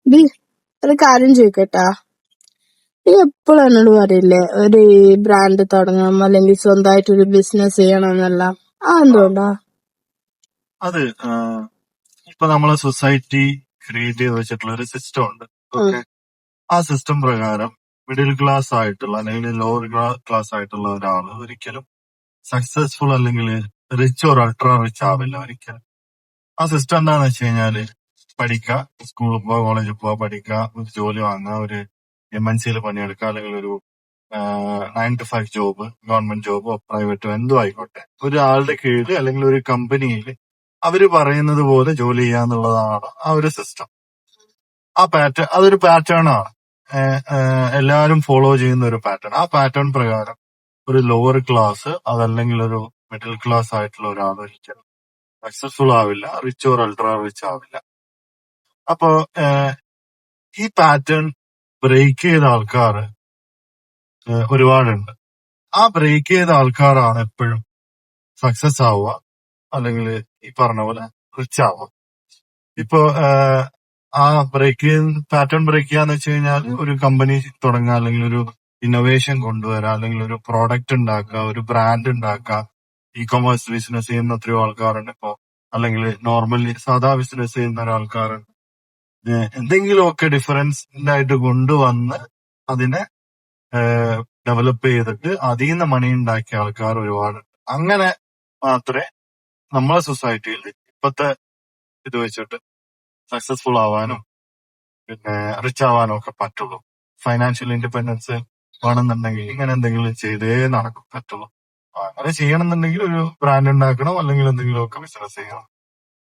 ഇത് ഒരു കാര്യം ചോദിക്കട്ടാ, നീ എപ്പോഴും എന്നോട് പറയില്ലേ ഒരു ബ്രാൻഡ് തുടങ്ങണം അല്ലെങ്കിൽ സ്വന്തമായിട്ട് ഒരു ബിസിനസ് ചെയ്യണം എന്നെല്ലാം. എന്തുകൊണ്ടാ? അത് ഇപ്പൊ നമ്മളെ സൊസൈറ്റി ക്രിയേറ്റ് ചെയ്ത് വെച്ചിട്ടുള്ള ഒരു സിസ്റ്റം ഉണ്ട്. ഓക്കെ, ആ സിസ്റ്റം പ്രകാരം മിഡിൽ ക്ലാസ് ആയിട്ടുള്ള അല്ലെങ്കിൽ ലോവർ ക്ലാസ് ആയിട്ടുള്ള ഒരാള് ഒരിക്കലും സക്സസ്ഫുൾ അല്ലെങ്കിൽ റിച്ച് ഓർ അൾട്രാ റിച്ച് ആവില്ല ഒരിക്കലും. ആ സിസ്റ്റം എന്താന്ന് വെച്ച് കഴിഞ്ഞാല് പഠിക്കുക, സ്കൂളിൽ പോവാ, കോളേജിൽ പോവാ, പഠിക്കുക, ഒരു ജോലി വാങ്ങുക, ഒരു MNC പണിയെടുക്കുക, അല്ലെങ്കിൽ ഒരു 9 to 5 ജോബ്, ഗവൺമെന്റ് ജോബോ പ്രൈവറ്റോ എന്തോ ആയിക്കോട്ടെ, ഒരാളുടെ കീഴിൽ അല്ലെങ്കിൽ ഒരു കമ്പനിയിൽ അവര് പറയുന്നത് പോലെ ജോലി ചെയ്യാന്നുള്ളതാണ് ആ ഒരു സിസ്റ്റം. ആ പാറ്റേൺ അതൊരു പാറ്റേൺ ആണ്. എല്ലാവരും ഫോളോ ചെയ്യുന്ന ഒരു പാറ്റേൺ. ആ പാറ്റേൺ പ്രകാരം ഒരു ലോവർ ക്ലാസ് അതല്ലെങ്കിൽ ഒരു മിഡിൽ ക്ലാസ് ആയിട്ടുള്ള ഒരാൾ ഒരിക്കലും സക്സസ്ഫുൾ ആവില്ല, റിച്ച് ഓർ അൾട്രാ റിച്ച് ആവില്ല. അപ്പോ ഈ പാറ്റേൺ ബ്രേക്ക് ചെയ്ത ആൾക്കാർ ഒരുപാടുണ്ട്. ആ ബ്രേക്ക് ചെയ്ത ആൾക്കാരാണ് എപ്പോഴും സക്സസ് ആവുക, അല്ലെങ്കിൽ ഈ പറഞ്ഞ പോലെ റിച്ച് ആവുക. ഇപ്പോ ആ പാറ്റേൺ ബ്രേക്ക് ചെയ്യാന്ന് വെച്ച് കഴിഞ്ഞാൽ ഒരു കമ്പനി തുടങ്ങുക, അല്ലെങ്കിൽ ഒരു ഇന്നോവേഷൻ കൊണ്ടുവരിക, അല്ലെങ്കിൽ ഒരു പ്രോഡക്റ്റ് ഉണ്ടാക്കുക, ഒരു ബ്രാൻഡ് ഉണ്ടാക്കുക. കൊമേഴ്സ് ബിസിനസ് ചെയ്യുന്ന എത്രയോ ആൾക്കാരുണ്ട് ഇപ്പോ, അല്ലെങ്കിൽ നോർമലി സാധാ ബിസിനസ് ചെയ്യുന്ന ഒരാൾക്കാരുണ്ട്. എന്തെങ്കിലുമൊക്കെ ഡിഫറൻസ് ആയിട്ട് കൊണ്ടുവന്ന് അതിനെ ഡെവലപ്പ് ചെയ്തിട്ട് അതിൽ നിന്ന് മണി ഉണ്ടാക്കിയ ആൾക്കാർ ഒരുപാടുണ്ട്. അങ്ങനെ മാത്രമേ നമ്മളെ സൊസൈറ്റിയിൽ ഇപ്പത്തെ ഇത് വെച്ചിട്ട് സക്സസ്ഫുൾ ആവാനും പിന്നെ റിച്ച് ആവാനും ഒക്കെ പറ്റുള്ളൂ. ഫൈനാൻഷ്യൽ ഇൻഡിപെൻഡൻസ് വേണമെന്നുണ്ടെങ്കിൽ ഇങ്ങനെ എന്തെങ്കിലും ചെയ്തേ പറ്റുള്ളൂ. അങ്ങനെ ചെയ്യണമെന്നുണ്ടെങ്കിൽ ഒരു ബ്രാൻഡ് ഉണ്ടാക്കണം, അല്ലെങ്കിൽ എന്തെങ്കിലുമൊക്കെ ബിസിനസ് ചെയ്യണം.